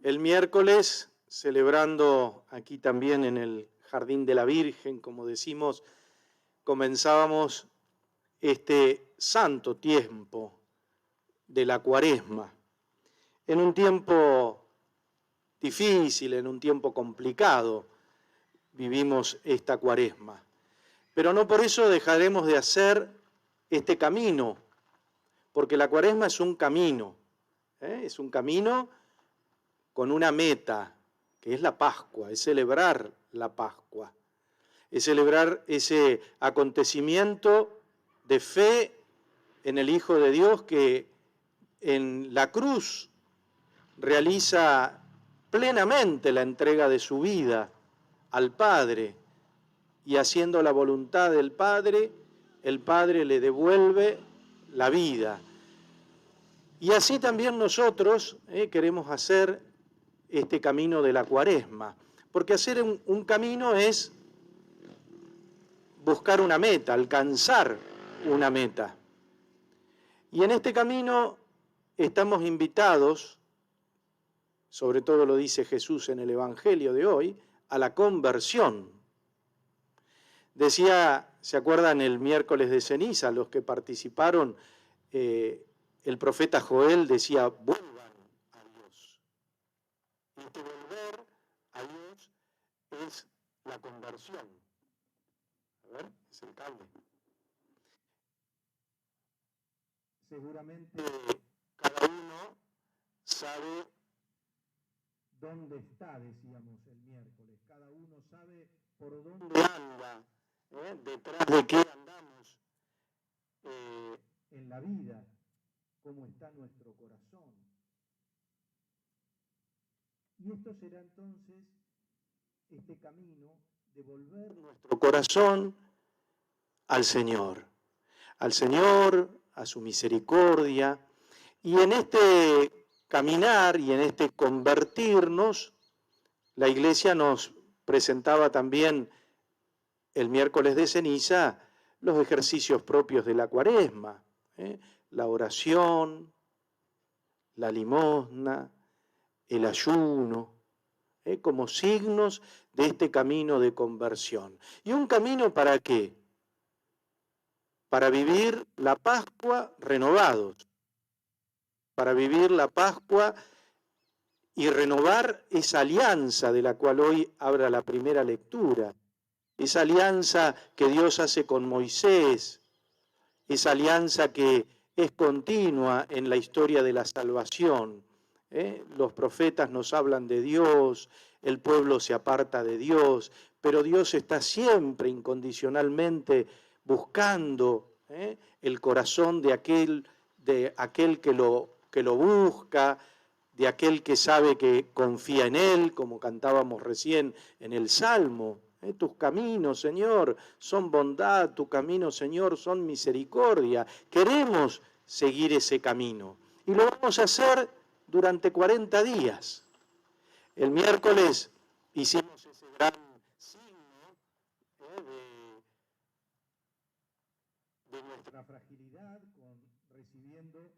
El miércoles, celebrando aquí también en el Jardín de la Virgen, como decimos, comenzábamos este santo tiempo de la Cuaresma, en un tiempo difícil, en un tiempo complicado, vivimos esta Cuaresma. Pero no por eso dejaremos de hacer este camino, porque la Cuaresma es un camino con una meta, que es la Pascua, es celebrar la Pascua, es celebrar ese acontecimiento de fe en el Hijo de Dios que en la cruz realiza plenamente la entrega de su vida al Padre, y haciendo la voluntad del Padre, el Padre le devuelve la vida. Y así también nosotros queremos hacer este camino de la Cuaresma, porque hacer un camino es buscar una meta, alcanzar una meta. Y en este camino estamos invitados, sobre todo lo dice Jesús en el Evangelio de hoy, a la conversión. Decía, ¿se acuerdan el miércoles de ceniza? Los que participaron, el profeta Joel decía, vuelvan a Dios. Este volver a Dios es la conversión. A ver, es el cable. Seguramente cada uno sabe dónde está, decíamos el miércoles. Cada uno sabe por dónde anda, detrás de qué andamos en la vida, cómo está nuestro corazón. Y esto será entonces este camino de volver nuestro corazón al Señor, a su misericordia. Y en este caminar y en este convertirnos, la Iglesia nos presentaba también el miércoles de ceniza los ejercicios propios de la Cuaresma, la oración, la limosna, el ayuno, como signos de este camino de conversión. ¿Y un camino para qué? Para vivir la Pascua renovados, para vivir la Pascua y renovar esa alianza de la cual hoy habla la primera lectura, esa alianza que Dios hace con Moisés, esa alianza que es continua en la historia de la salvación. Los profetas nos hablan de Dios, el pueblo se aparta de Dios, pero Dios está siempre incondicionalmente buscando el corazón de aquel que lo busca, de aquel que sabe que confía en Él, como cantábamos recién en el Salmo. Tus caminos, Señor, son bondad, tus caminos, Señor, son misericordia. Queremos seguir ese camino y lo vamos a hacer durante 40 días. El miércoles hicimos ese gran signo de nuestra fragilidad, recibiendo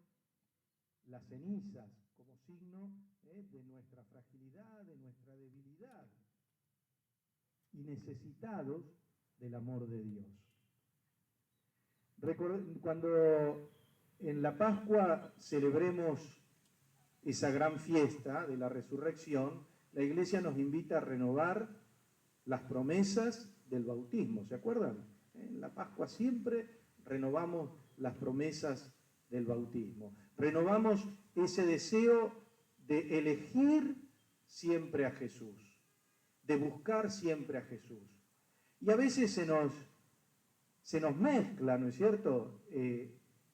las cenizas como signo de nuestra fragilidad, de nuestra debilidad, y necesitados del amor de Dios. Cuando en la Pascua celebremos esa gran fiesta de la resurrección, la Iglesia nos invita a renovar las promesas del bautismo, ¿se acuerdan? En la Pascua siempre renovamos las promesas del bautismo. Renovamos ese deseo de elegir siempre a Jesús, de buscar siempre a Jesús. Y a veces se nos mezcla, ¿no es cierto?,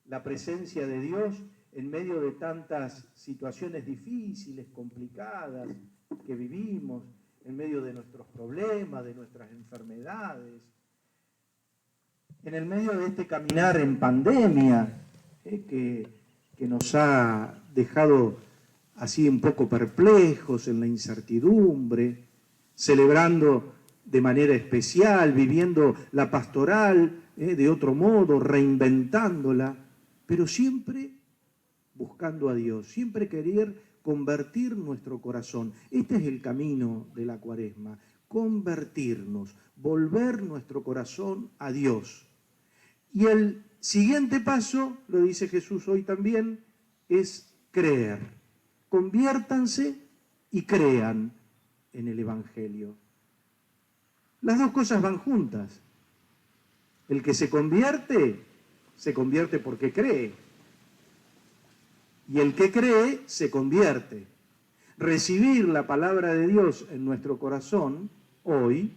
la presencia de Dios en medio de tantas situaciones difíciles, complicadas que vivimos, en medio de nuestros problemas, de nuestras enfermedades, en el medio de este caminar en pandemia, que nos ha dejado así un poco perplejos en la incertidumbre, celebrando de manera especial, viviendo la pastoral de otro modo, reinventándola, pero siempre buscando a Dios, siempre querer convertir nuestro corazón. Este es el camino de la Cuaresma, convertirnos, volver nuestro corazón a Dios. Y el siguiente paso, lo dice Jesús hoy también, es creer. Conviértanse y crean en el Evangelio. Las dos cosas van juntas. El que se convierte porque cree. Y el que cree, se convierte. Recibir la palabra de Dios en nuestro corazón hoy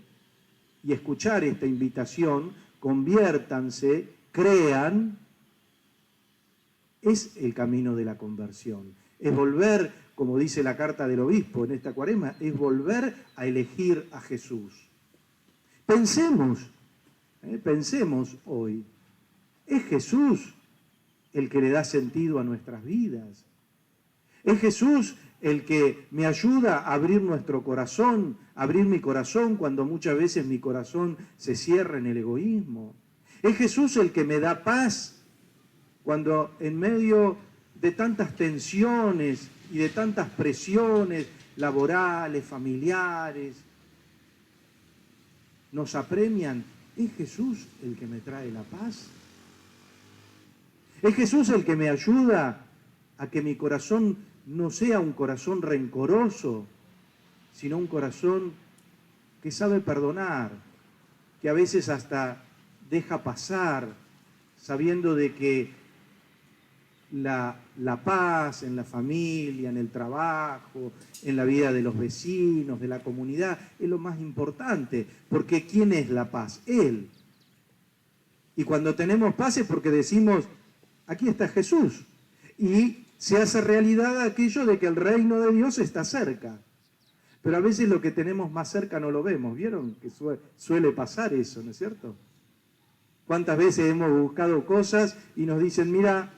y escuchar esta invitación, conviértanse, crean, es el camino de la conversión. Es volver, como dice la carta del obispo en esta Cuaresma, es volver a elegir a Jesús. Pensemos hoy, ¿es Jesús el que le da sentido a nuestras vidas? ¿Es Jesús el que me ayuda a abrir nuestro corazón, abrir mi corazón cuando muchas veces mi corazón se cierra en el egoísmo? ¿Es Jesús el que me da paz cuando en medio de tantas tensiones y de tantas presiones laborales, familiares, nos apremian? ¿Es Jesús el que me trae la paz? ¿Es Jesús el que me ayuda a que mi corazón no sea un corazón rencoroso, sino un corazón que sabe perdonar, que a veces hasta deja pasar, sabiendo de que la paz en la familia, en el trabajo, en la vida de los vecinos, de la comunidad, es lo más importante? Porque ¿quién es la paz? Él. Y cuando tenemos paz es porque decimos, aquí está Jesús. Y se hace realidad aquello de que el reino de Dios está cerca. Pero a veces lo que tenemos más cerca no lo vemos. ¿Vieron que suele pasar eso, no es cierto? ¿Cuántas veces hemos buscado cosas y nos dicen, mira,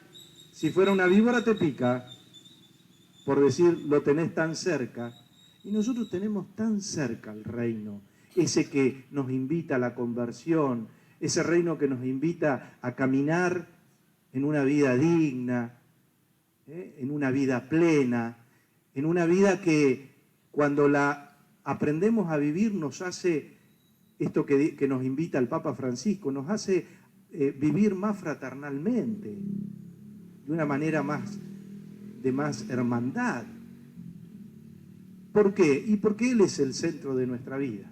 si fuera una víbora te pica, por decir, lo tenés tan cerca? Y nosotros tenemos tan cerca el reino, ese que nos invita a la conversión, ese reino que nos invita a caminar en una vida digna, en una vida plena, en una vida que cuando la aprendemos a vivir nos hace, esto que nos invita el Papa Francisco, nos hace vivir más fraternalmente, de una manera de más hermandad. ¿Por qué? Y porque Él es el centro de nuestra vida,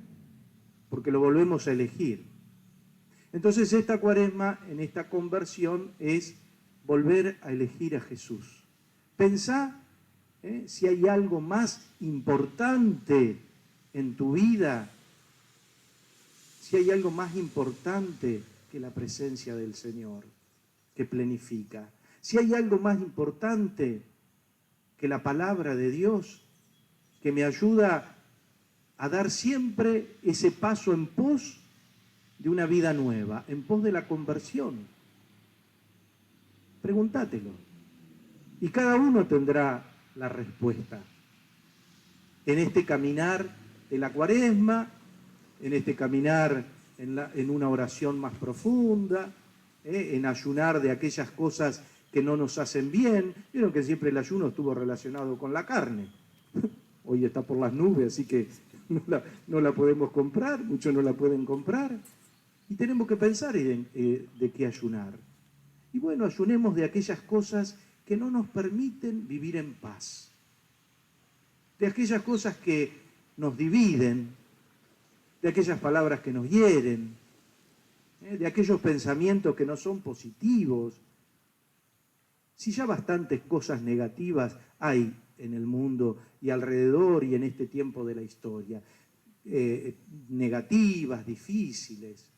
porque lo volvemos a elegir. Entonces esta Cuaresma, en esta conversión, es volver a elegir a Jesús. Pensá si hay algo más importante en tu vida, si hay algo más importante que la presencia del Señor, que plenifica. Si hay algo más importante que la palabra de Dios, que me ayuda a dar siempre ese paso en pos de una vida nueva, en pos de la conversión. Pregúntatelo. Y cada uno tendrá la respuesta. En este caminar de la Cuaresma, en este caminar en una oración más profunda, en ayunar de aquellas cosas que no nos hacen bien. Vieron que siempre el ayuno estuvo relacionado con la carne. Hoy está por las nubes, así que no la podemos comprar, muchos no la pueden comprar. Y tenemos que pensar de qué ayunar. Y bueno, ayunemos de aquellas cosas que no nos permiten vivir en paz. De aquellas cosas que nos dividen, de aquellas palabras que nos hieren, de aquellos pensamientos que no son positivos. Si ya bastantes cosas negativas hay en el mundo y alrededor y en este tiempo de la historia, negativas, difíciles.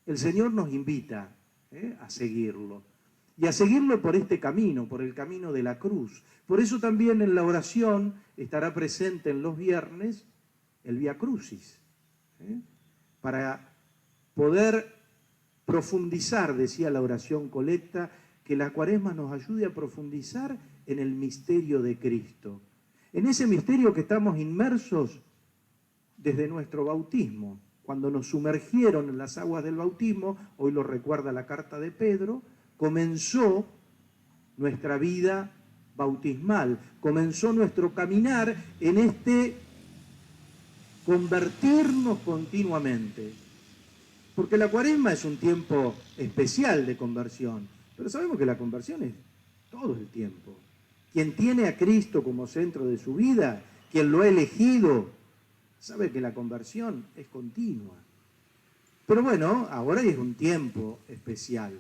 El Señor nos invita a seguirlo. Y a seguirlo por este camino, por el camino de la cruz. Por eso también en la oración estará presente en los viernes el Vía Crucis. Para poder profundizar, decía la oración colecta, que la Cuaresma nos ayude a profundizar en el misterio de Cristo. En ese misterio que estamos inmersos desde nuestro bautismo. Cuando nos sumergieron en las aguas del bautismo, hoy lo recuerda la carta de Pedro, comenzó nuestra vida bautismal, comenzó nuestro caminar en este convertirnos continuamente. Porque la Cuaresma es un tiempo especial de conversión, pero sabemos que la conversión es todo el tiempo. Quien tiene a Cristo como centro de su vida, quien lo ha elegido, sabe que la conversión es continua. Pero bueno, ahora es un tiempo especial.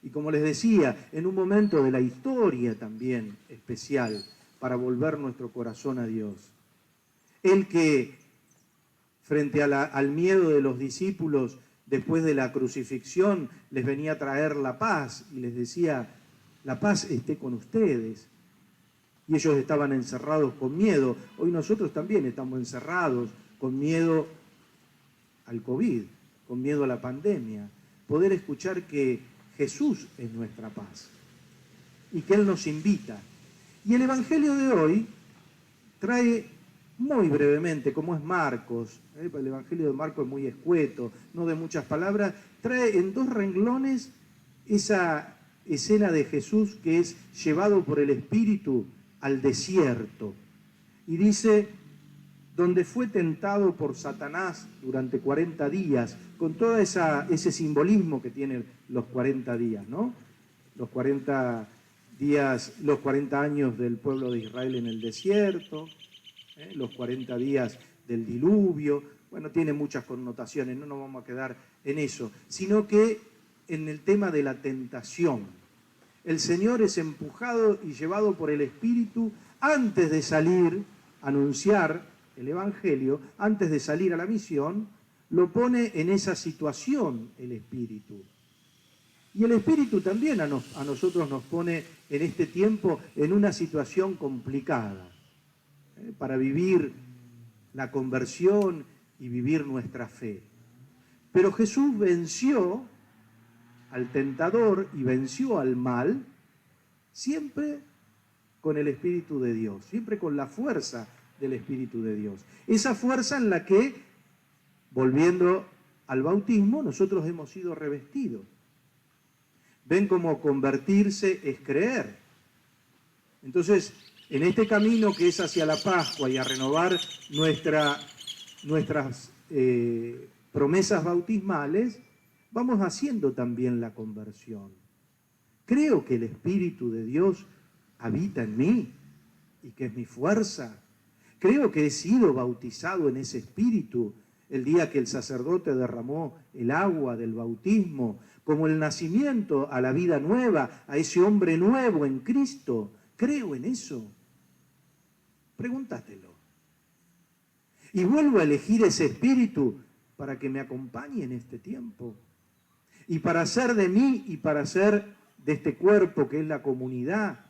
Y como les decía, en un momento de la historia también especial para volver nuestro corazón a Dios. El que, frente al miedo de los discípulos, después de la crucifixión, les venía a traer la paz y les decía, la paz esté con ustedes. Y ellos estaban encerrados con miedo. Hoy nosotros también estamos encerrados con miedo al COVID, con miedo a la pandemia. Poder escuchar que Jesús es nuestra paz y que Él nos invita. Y el Evangelio de hoy trae muy brevemente, como es Marcos, el Evangelio de Marcos es muy escueto, no de muchas palabras, trae en 2 renglones esa escena de Jesús que es llevado por el Espíritu al desierto. Y dice, donde fue tentado por Satanás durante 40 días, con todo ese simbolismo que tienen los 40 días, ¿no? Los 40 días, los 40 años del pueblo de Israel en el desierto, los 40 días del diluvio, bueno, tiene muchas connotaciones, no nos vamos a quedar en eso, sino que en el tema de la tentación. El Señor es empujado y llevado por el Espíritu antes de salir a anunciar el Evangelio, antes de salir a la misión, lo pone en esa situación el Espíritu. Y el Espíritu también a nosotros nos pone en este tiempo en una situación complicada, para vivir la conversión y vivir nuestra fe. Pero Jesús venció al tentador y venció al mal siempre con el Espíritu de Dios, siempre con la fuerza del Espíritu de Dios. Esa fuerza en la que, volviendo al bautismo, nosotros hemos sido revestidos. Ven cómo convertirse es creer. Entonces, en este camino que es hacia la Pascua y a renovar nuestras promesas bautismales, vamos haciendo también la conversión. Creo que el Espíritu de Dios habita en mí y que es mi fuerza. Creo que he sido bautizado en ese Espíritu el día que el sacerdote derramó el agua del bautismo, como el nacimiento a la vida nueva, a ese hombre nuevo en Cristo. Creo en eso. Pregúntatelo. Y vuelvo a elegir ese Espíritu para que me acompañe en este tiempo. Y para hacer de mí y para hacer de este cuerpo que es la comunidad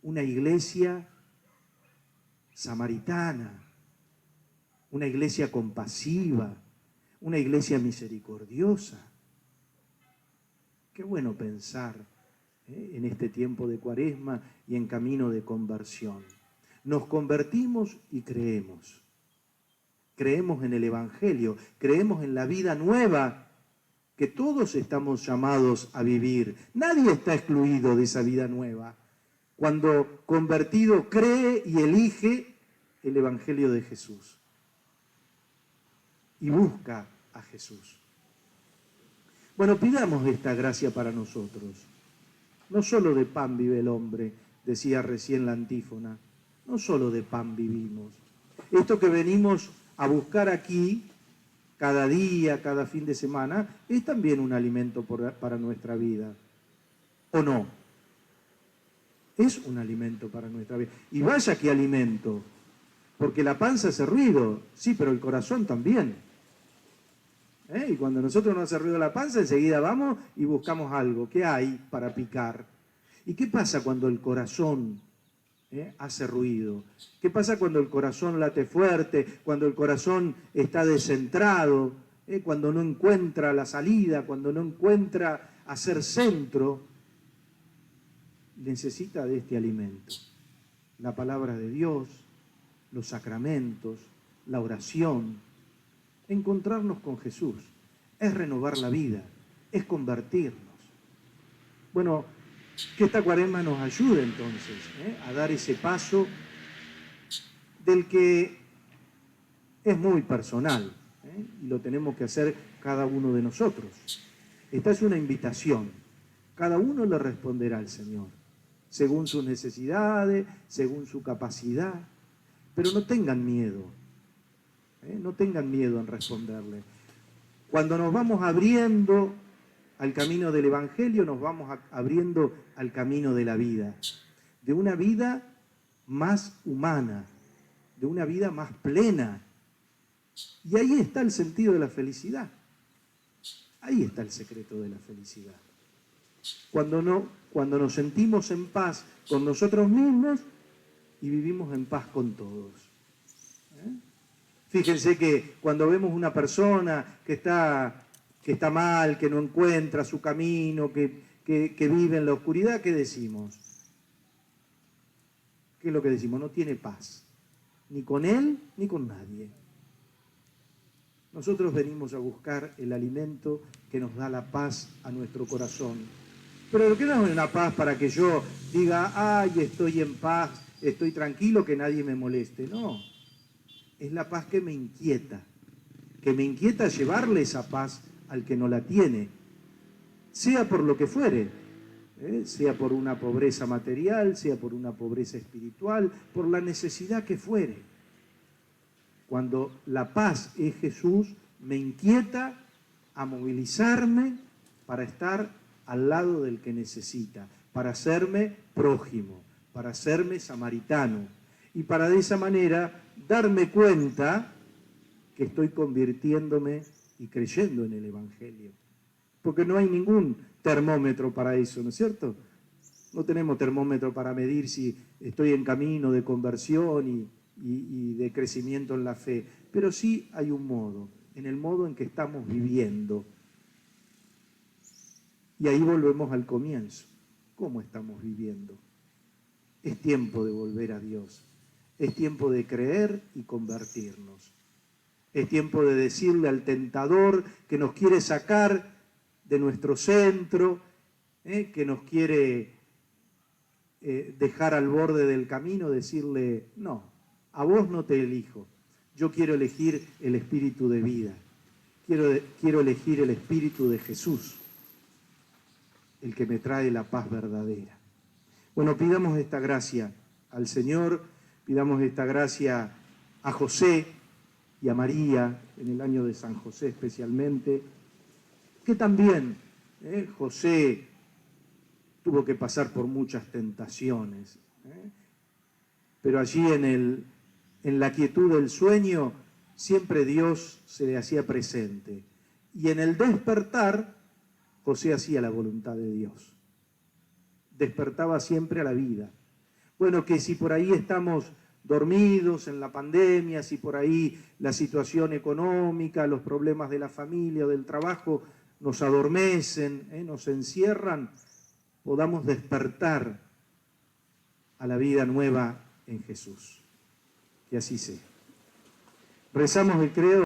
una iglesia samaritana, una iglesia compasiva, una iglesia misericordiosa. Qué bueno pensar en este tiempo de Cuaresma y en camino de conversión. Nos convertimos y creemos. Creemos en el Evangelio, creemos en la vida nueva que todos estamos llamados a vivir. Nadie está excluido de esa vida nueva. Cuando convertido cree y elige el Evangelio de Jesús y busca a Jesús. Bueno, pidamos esta gracia para nosotros. No solo de pan vive el hombre, decía recién la antífona, no solo de pan vivimos. Esto que venimos a buscar aquí, cada día, cada fin de semana, es también un alimento para nuestra vida. ¿O no? Es un alimento para nuestra vida. Y vaya que alimento, porque la panza hace ruido, sí, pero el corazón también. Y cuando nosotros nos hace ruido la panza, enseguida vamos y buscamos algo. ¿Qué hay para picar? ¿Y qué pasa cuando el corazón hace ruido? ¿Qué pasa cuando el corazón late fuerte, cuando el corazón está descentrado, cuando no encuentra la salida, cuando no encuentra hacer centro? Necesita de este alimento, la palabra de Dios, los sacramentos, la oración, encontrarnos con Jesús, es renovar la vida, es convertirnos. Bueno, Que esta Cuaresma nos ayude entonces a dar ese paso del que es muy personal y lo tenemos que hacer cada uno de nosotros. Esta es una invitación. Cada uno le responderá al Señor, según sus necesidades, según su capacidad. Pero no tengan miedo, no tengan miedo en responderle. Cuando nos vamos abriendo al camino del Evangelio, nos vamos abriendo al camino de la vida, de una vida más humana, de una vida más plena. Y ahí está el sentido de la felicidad. Ahí está el secreto de la felicidad. Cuando nos sentimos en paz con nosotros mismos y vivimos en paz con todos. Fíjense que cuando vemos una persona que está mal, que no encuentra su camino, que vive en la oscuridad, ¿qué decimos? ¿Qué es lo que decimos? No tiene paz, ni con él ni con nadie. Nosotros venimos a buscar el alimento que nos da la paz a nuestro corazón. Pero lo que no es una paz para que yo diga, ay, estoy en paz, estoy tranquilo, que nadie me moleste. No, es la paz que me inquieta llevarle esa paz al que no la tiene, sea por lo que fuere, sea por una pobreza material, sea por una pobreza espiritual, por la necesidad que fuere. Cuando la paz es Jesús, me inquieta a movilizarme para estar al lado del que necesita, para hacerme prójimo, para hacerme samaritano y para de esa manera darme cuenta que estoy convirtiéndome y creyendo en el Evangelio. Porque no hay ningún termómetro para eso, ¿no es cierto? No tenemos termómetro para medir si estoy en camino de conversión y de crecimiento en la fe, pero sí hay un modo, en el modo en que estamos viviendo. Y ahí volvemos al comienzo. ¿Cómo estamos viviendo? Es tiempo de volver a Dios. Es tiempo de creer y convertirnos. Es tiempo de decirle al tentador que nos quiere sacar de nuestro centro, que nos quiere dejar al borde del camino, decirle, no, a vos no te elijo. Yo quiero elegir el espíritu de vida. Quiero elegir el espíritu de Jesús, el que me trae la paz verdadera. Bueno, pidamos esta gracia al Señor, pidamos esta gracia a José y a María, en el año de San José especialmente, que también José tuvo que pasar por muchas tentaciones, pero allí en la quietud del sueño siempre Dios se le hacía presente, y en el despertar José hacía la voluntad de Dios, despertaba siempre a la vida. Bueno, que si por ahí estamos dormidos en la pandemia, si por ahí la situación económica, los problemas de la familia o del trabajo nos adormecen, nos encierran, podamos despertar a la vida nueva en Jesús. Que así sea. Rezamos el credo.